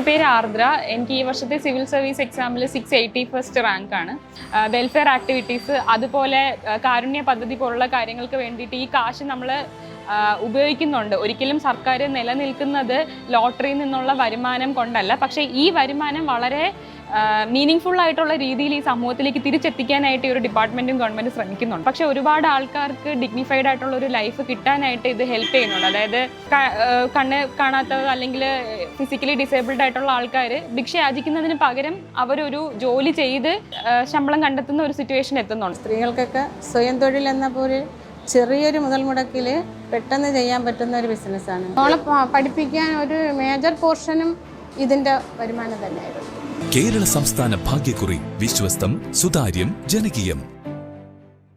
എൻ്റെ പേര് ആർദ്ര. എനിക്ക് ഈ വർഷത്തെ സിവിൽ സർവീസ് എക്സാമിൽ 681st റാങ്കാണ്. വെൽഫെയർ ആക്ടിവിറ്റീസ്, അതുപോലെ കാരുണ്യ പദ്ധതി പോലുള്ള കാര്യങ്ങൾക്ക് വേണ്ടിയിട്ട് ഈ കാശ് നമ്മൾ ഉപയോഗിക്കുന്നുണ്ട്. ഒരിക്കലും സർക്കാർ നിലനിൽക്കുന്നത് ലോട്ടറിയിൽ നിന്നുള്ള വരുമാനം കൊണ്ടല്ല. പക്ഷേ ഈ വരുമാനം വളരെ മീനിങ് ആയിട്ടുള്ള രീതിയിൽ ഈ സമൂഹത്തിലേക്ക് തിരിച്ചെത്തിക്കാനായിട്ട് ഈ ഒരു ഡിപ്പാർട്ട്മെൻറ്റും ഗവൺമെൻറ് ശ്രമിക്കുന്നുണ്ട്. പക്ഷേ ഒരുപാട് ആൾക്കാർക്ക് ഡിഗ്നിഫൈഡ് ആയിട്ടുള്ള ഒരു ലൈഫ് കിട്ടാനായിട്ട് ഇത് ഹെൽപ്പ് ചെയ്യുന്നുണ്ട്. അതായത് കണ്ണ് കാണാത്തത് അല്ലെങ്കിൽ ഫിസിക്കലി ഡിസേബിൾഡ് ആയിട്ടുള്ള ആൾക്കാർ ഭിക്ഷ യാചിക്കുന്നതിന് പകരം അവരൊരു ജോലി ചെയ്ത് ശമ്പളം കണ്ടെത്തുന്ന ഒരു സിറ്റുവേഷൻ എത്തുന്നുണ്ട്. സ്ത്രീകൾക്കൊക്കെ സ്വയം തൊഴിൽ എന്ന പോലെ ചെറിയൊരു മുതൽ മുടക്കിൽ പെട്ടെന്ന് ചെയ്യാൻ പറ്റുന്ന ഒരു ബിസിനസ്സാണ്. നമ്മളെ പഠിപ്പിക്കാൻ ഒരു മേജർ പോർഷനും ഇതിൻ്റെ വരുമാനം തന്നെയായിരുന്നു. കേരള സംസ്ഥാന ഭാഗ്യക്കുറി. വിശ്വസ്തം, സുതാര്യം, ജനകീയം.